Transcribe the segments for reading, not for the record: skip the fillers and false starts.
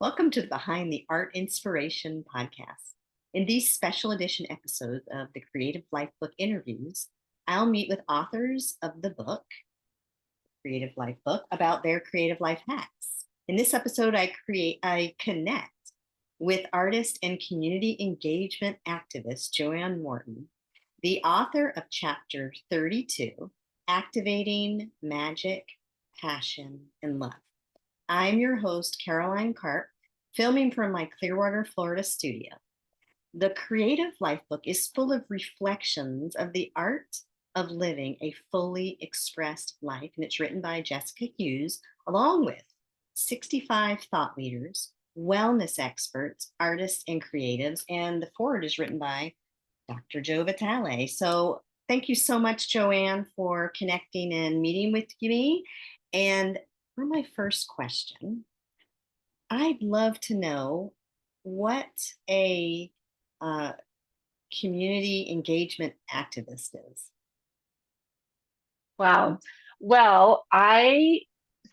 Welcome to the Behind the Art Inspiration podcast. In these special edition episodes of the Creative Lifebook interviews, I'll meet with authors of the book, Creative Lifebook, about their creative life hacks. In this episode, I connect with artist and community engagement activist Joanne Morton, the author of chapter 32, Activating Magic, Passion, and Love. I'm your host, Caroline Karp, filming from my Clearwater, Florida studio. The Creative Lifebook is full of reflections of the art of living a fully expressed life, and it's written by Jessica Hughes, along with 65 thought leaders, wellness experts, artists, and creatives, and the foreword is written by Dr. Joe Vitale. So thank you so much, Joanne, for connecting and meeting with me. And for my first question, I'd love to know what a community engagement activist is. Wow.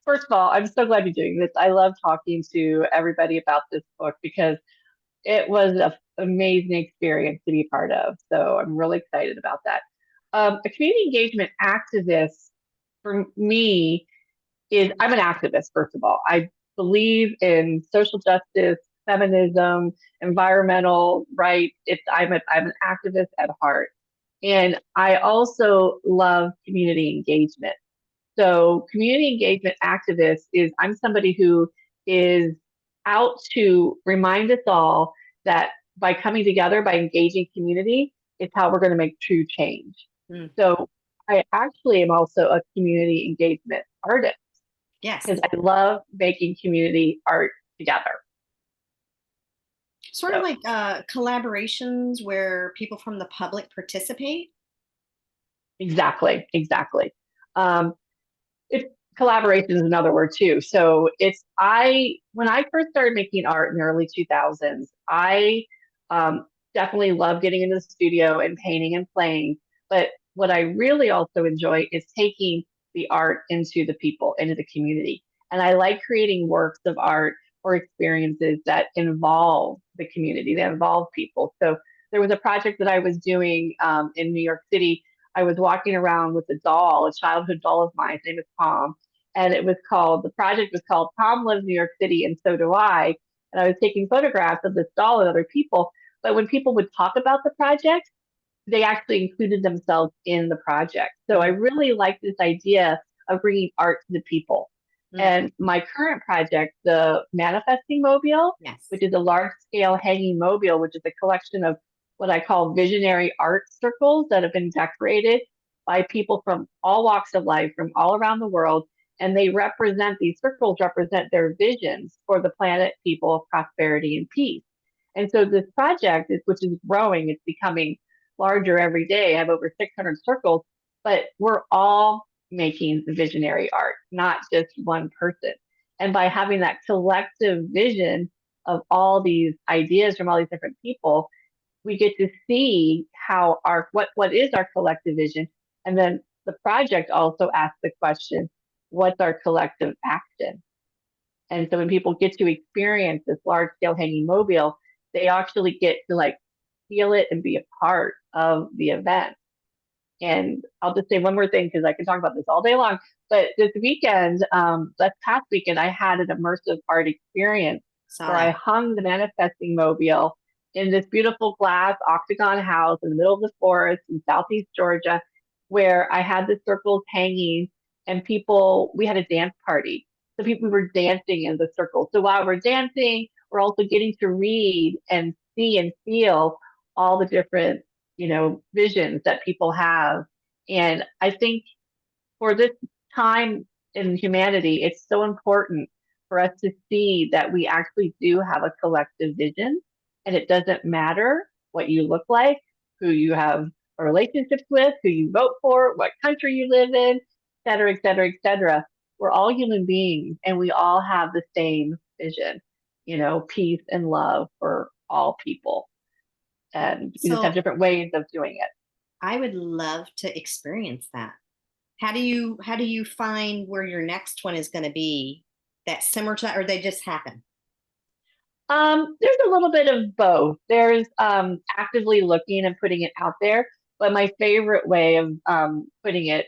First of all, I'm so glad you're doing this. I love talking to everybody about this book because it was an amazing experience to be part of. So I'm really excited about that. A community engagement activist for me I'm an activist, first of all. I believe in social justice, feminism, environmental rights. I'm an activist at heart. And I also love community engagement. So community engagement activist is I'm somebody who is out to remind us all that by coming together, by engaging community, is how we're going to make true change. Mm, So I actually am also a community engagement artist yes, because I love making community art together. sort of So like collaborations where people from the public participate. exactly. Um, it collaboration is another word too. So when I first started making art in the early 2000s, I definitely love getting into the studio and painting and playing. But what I really also enjoy is taking the art into the people, into the community. And I like creating works of art or experiences that involve the community, that involve people. So there was a project that I was doing in New York City. I was walking around with a doll, a childhood doll of mine. His name is Tom. And the project was called Tom Lives New York City and So Do I. And I was taking photographs of this doll and other people. But when people would talk about the project, they actually included themselves in the project. So I Mm, really like this idea of bringing art to the people. mm, And my current project, the Manifesting Mobile, yes. which is a large scale hanging mobile, which is a collection of what I call visionary art circles that have been decorated by people from all walks of life, from all around the world. And these circles represent their visions for the planet, people, prosperity, and peace. And so this project, which is growing, it's becoming larger every day. I have over 600 circles, but we're all making visionary art, not just one person. And by having that collective vision of all these ideas from all these different people, we get to see what is our collective vision. And then the project also asks the question, what's our collective action? And so when people get to experience this large scale hanging mobile, they actually get to feel it and be a part of the event. And I'll just say one more thing because I can talk about this all day long. But this past weekend, I had an immersive art experience Saw where I that. hung the manifesting mobile in this beautiful glass octagon house in the middle of the forest in Southeast Georgia, where I had the circles hanging and we had a dance party. So people were dancing in the circle. So while we're dancing, we're also getting to read and see and feel all the different visions that people have. And I think for this time in humanity, it's so important for us to see that we actually do have a collective vision. And it doesn't matter what you look like, who you have relationships with, who you vote for, what country you live in, et cetera, et cetera, et cetera. We're all human beings and we all have the same vision, peace and love for all people. And we just have So different ways of doing it. I would love to experience that. How do you find where your next one is going to be that's similar to that, or they just happen? There's a little bit of both. There's actively looking and putting it out there, but my favorite way of putting it,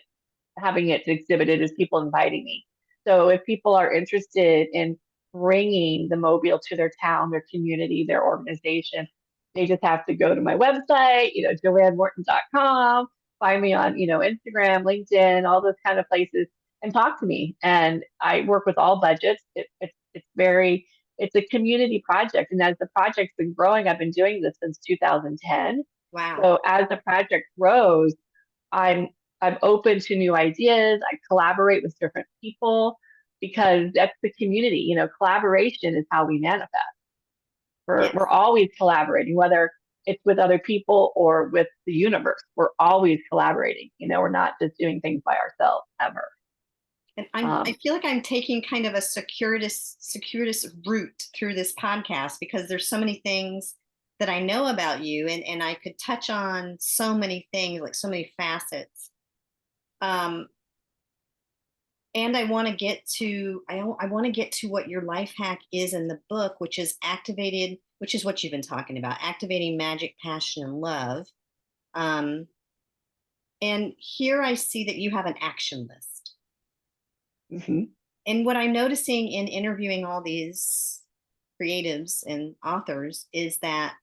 having it exhibited, is people inviting me. So if people are interested in bringing the mobile to their town, their community, their organization, they just have to go to my website, joannemorton.com, find me on, Instagram, LinkedIn, all those kind of places, and talk to me. And I work with all budgets. It's a community project. And as the project's been growing, I've been doing this since 2010. Wow. So as the project grows, I'm I'm open to new ideas. I collaborate with different people because that's the community. Collaboration is how we manifest. We're Yes. always collaborating, whether it's with other people or with the universe. We're always collaborating. We're not just doing things by ourselves ever. And I Um, feel like I'm taking kind of a circuitous route through this podcast because there's so many things that I know about you, and I could touch on so many things, like so many facets. Um, and I want to get to I want to get to what your life hack is in the book, which is what you've been talking about, activating magic, passion, and love. Um, and here I see that you have an action list. mhm. And what I'm noticing in interviewing all these creatives and authors is that,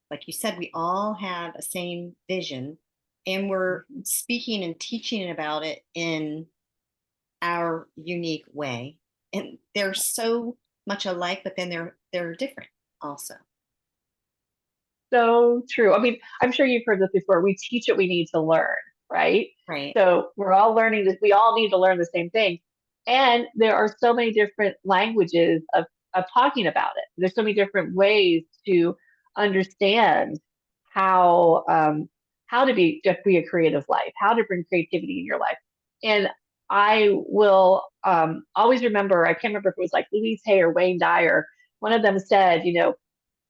like you said, we all have a same vision and we're speaking and teaching about it in our unique way. And they're so much alike, but then they're different also. So true. I mean, I'm sure you've heard this before. We teach what we need to learn, right? Right. So we're all learning this. We all need to learn the same thing. And there are so many different languages of talking about it. There's so many different ways to understand how how to just be a creative life, how to bring creativity in your life. And I will always remember, I can't remember if it was like Louise Hay or Wayne Dyer. One of them said,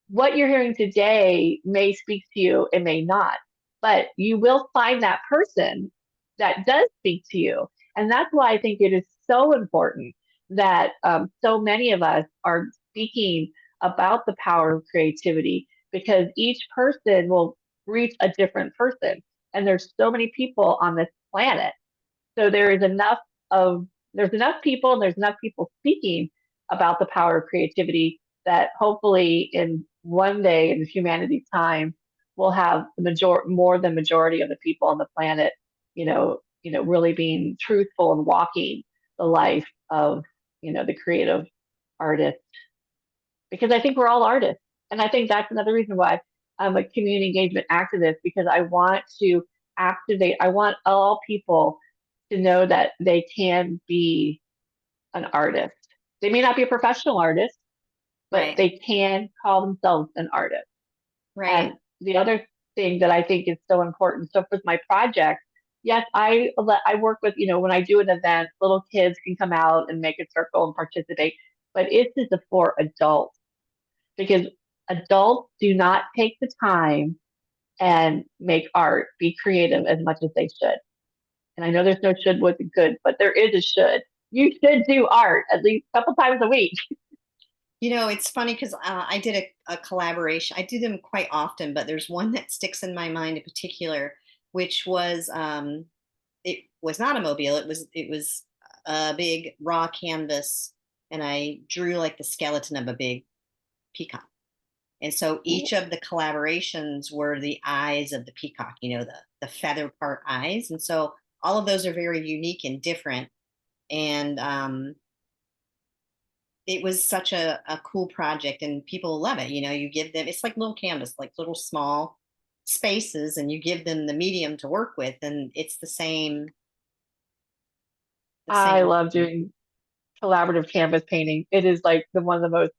what you're hearing today may speak to you, it may not, but you will find that person that does speak to you. And that's why I think it is so important that so many of us are speaking about the power of creativity because each person will reach a different person. And there's so many people on this planet. So there's enough people and there's enough people speaking about the power of creativity that hopefully in one day in humanity's time we'll have more than majority of the people on the planet, really being truthful and walking the life of, the creative artist. Because I think we're all artists. And I think that's another reason why I'm a community engagement activist, because I want all people to know that they can be an artist. They may not be a professional artist, but Right. they can call themselves an artist. Right. And the other thing that I think is so important, so with my project, yes, I work with, when I do an event, little kids can come out and make a circle and participate, but it's just for adults because adults do not take the time and make art, be creative as much as they should. And I know there's no should with good, but there is a should. You should do art at least a couple times a week. It's funny because I did a collaboration. I do them quite often, but there's one that sticks in my mind in particular, which was it was not a mobile. It was a big raw canvas, and I drew like the skeleton of a big peacock. And so each of the collaborations were the eyes of the peacock, the feather part eyes. And so all of those are very unique and different. And it was such a cool project, and people love it. You give them, it's like little canvas, like little small spaces, and you give them the medium to work with, and it's the I same. love doing collaborative canvas painting. It is like one of the most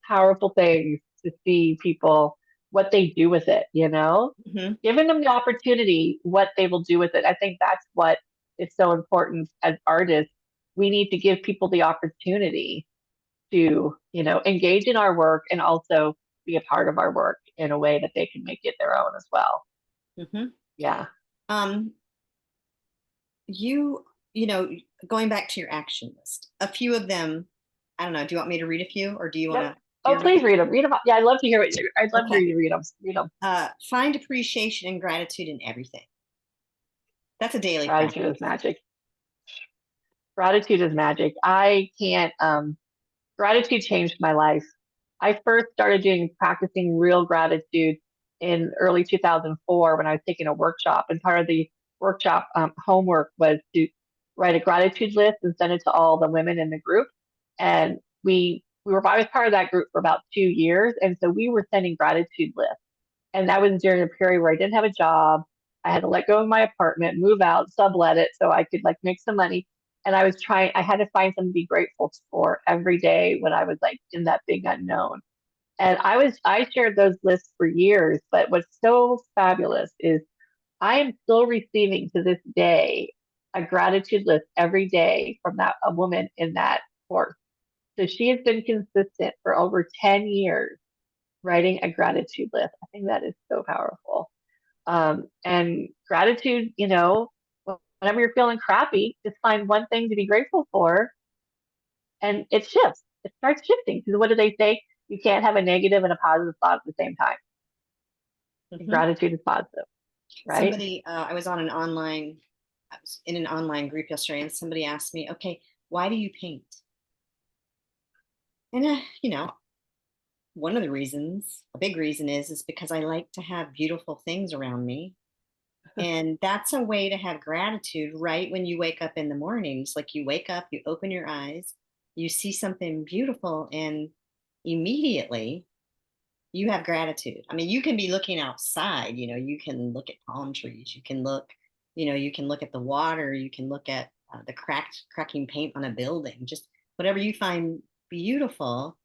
powerful things to see people what they do with it, Mhm. giving them the opportunity, what they will do with it. I think that's what is so important as artists. We need to give people the opportunity to, engage in our work and also be a part of our work in a way that they can make it their own as well. Mhm. Yeah. Um, you you know Going back to your action list, a few of them, I don't know, do you want me to read a few, or do you want Yep. to? Do you Oh, have any? please read them. Read them. Yeah, I'd love to hear what you. I'd love to Okay. read them. Read them. Find appreciation and gratitude in everything. That's a daily Gratitude practice. is magic. Gratitude is magic. I can't. Gratitude changed my life. I first started doing practicing real gratitude in early 2004 when I was taking a workshop, and part of the workshop homework was to write a gratitude list and send it to all the women in the group. And we were I was part of that group for about 2 years, and so we were sending gratitude lists. And that was during a period where I didn't have a job. I had to let go of my apartment, move out, sublet it so I could like make some money. And I had to find something to be grateful for every day when I was like in that big unknown. And I shared those lists for years. But what's so fabulous is I am still receiving to this day a gratitude list every day from a woman in that course. So she has been consistent for over 10 years writing a gratitude list. I think that is so powerful. And gratitude, whenever you're feeling crappy, just find one thing to be grateful for and it shifts. It starts shifting. Because what do they say? You can't have a negative and a positive thought at the same time. And Mhm. gratitude is positive, right? Somebody, I was in an online group yesterday, and somebody asked me, "Okay, why do you paint?" And one of the reasons, a big reason is because I like to have beautiful things around me. And that's a way to have gratitude right when you wake up in the mornings. Like you wake up, you open your eyes, you see something beautiful, and immediately you have gratitude. I mean, you can be looking outside, you can look at palm trees, you can look at the water, you can look at the cracking paint on a building, just whatever you find beautiful.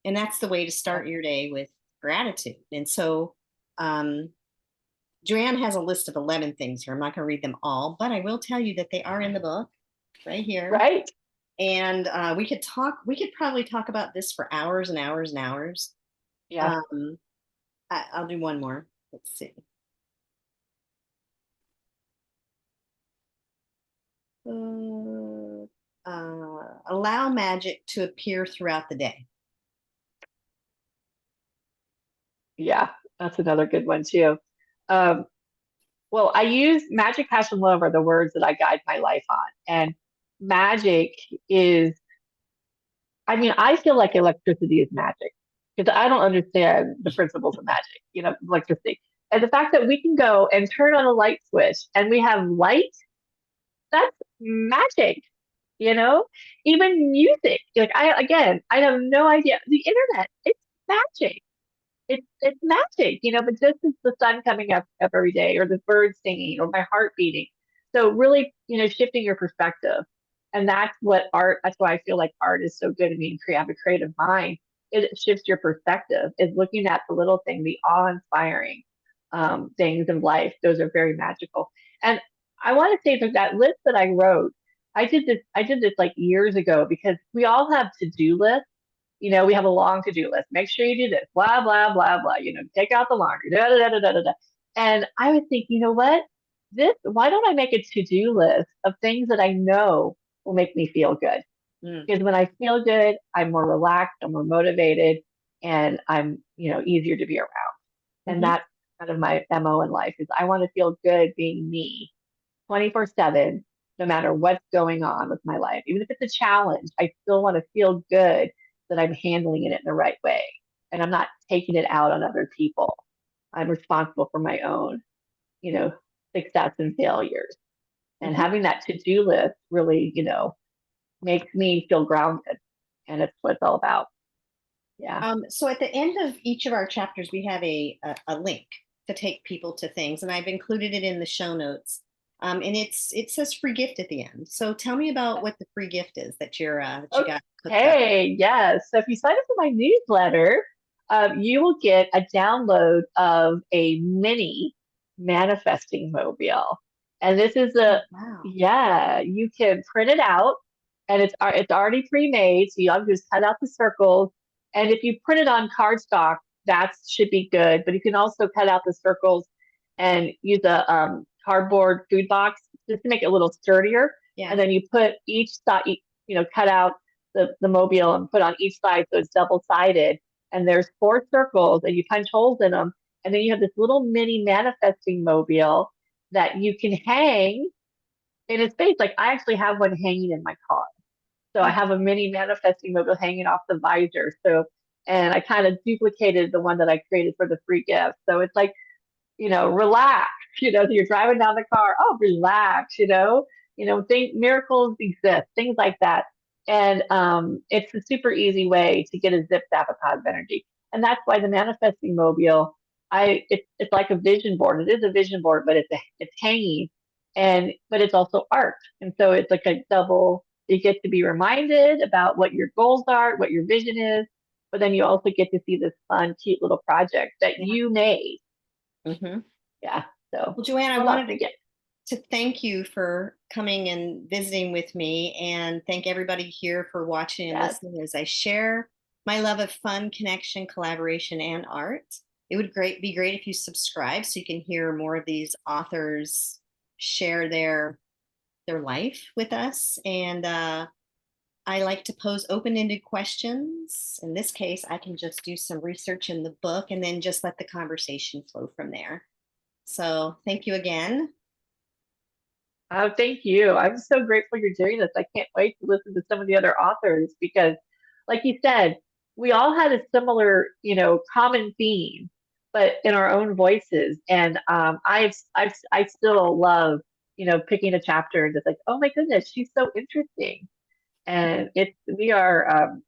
And that's the way to Yeah. start your day, with gratitude. And so, um, Joanne has a list of 11 things here. I'm not going to read them all, but I will tell you that they are in the book right here. Right? And we could probably talk about this for hours and hours and hours. Yeah. Um, I'll do one more. Let's see. Allow magic to appear throughout the day. Yeah. That's another good one too. Um, well, I use magic, passion, love are the words that I guide my life on. And magic is I mean, I feel like electricity is magic because I don't understand the principles of magic, electricity. And the fact that we can go and turn on a light switch and we have light, that's magic, you know? Even music. I have no idea. The internet, it's magic. It's magic, but just as the sun coming up every day or the birds singing or my heart beating. So really, shifting your perspective. And that's why I feel like art is so good. I mean, have a creative mind. It shifts your perspective, is looking at the little thing, the awe-inspiring things in life. Those are very magical. And I want to say that list that I wrote, I did this like years ago because we all have to-do lists. We have a long to-do list. Make sure you do this, blah, blah, blah, blah, take out the laundry, da, da, da, da, da, da, da. And I would think, you know what? Why don't I make a to-do list of things that I know will make me feel good? Mm. Because when I feel good, I'm more relaxed, I'm more motivated, and I'm, easier to be around. And Hmm. that's kind of my MO in life is I want to feel good being me 24/7, no matter what's going on with my life. Even if it's a challenge, I still want to feel good that I'm handling it in the right way and I'm not taking it out on other people. I'm responsible for my own, you know, success and failures. And Hmm. having that to-do list really, makes me feel grounded. And it's what it's all about. Yeah. So at the end of each of our chapters, we have a link to take people to things, and I've included it in the show notes. And it says free gift at the end. So tell me about what the free gift is that you got cooked up. Okay, yes. So if you sign up for my newsletter, you will get a download of a mini manifesting mobile. And this is Oh, wow. yeah, you can print it out and it's already pre-made. So you just cut out the circles. And if you print it on cardstock, that should be good. But you can also cut out the circles and use a cardboard food box just to make it a little sturdier. Yeah. And then you put each side, cut out the mobile and put on each side so it's double-sided. And there's 4 circles and you punch holes in them. And then you have this little mini manifesting mobile that you can hang in its space. Like I actually have one hanging in my car. So I have a mini manifesting mobile hanging off the visor. So, and I kind of duplicated the one that I created for the free gift. So it's like, relax, so you're driving down the car, oh, relax, miracles exist, things like that. And it's a super easy way to get a zip zap of positive energy. And that's why the manifesting mobile, it's like a vision board. It is a vision board, but it's hanging but it's also art. And so it's like a double, you get to be reminded about what your goals are, what your vision is, but then you also get to see this fun, cute little project that Yeah. you made. Mm-hmm. Yeah. So, Well, Joanne, I well, that's wanted to thank you for coming and visiting with me, and thank everybody here for watching and yes. listening as I share my love of fun, connection, collaboration, and art. It would be great if you subscribe so you can hear more of these authors share their life with us. And I like to pose open-ended questions. In this case, I can just do some research in the book and then just let the conversation flow from there. So thank you again. Oh, thank you. I'm so grateful you're doing this. I can't wait to listen to some of the other authors because, like you said, we all had a similar, common theme, but in our own voices. And I still love, picking a chapter and just like, oh my goodness, she's so interesting. And we are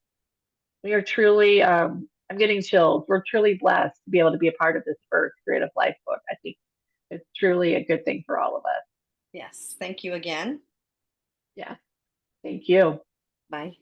truly, I'm getting chills. We're truly blessed to be able to be a part of this first Creative Life book. I think it's truly a good thing for all of us. Yes, thank you again. Yeah. Thank you. Bye.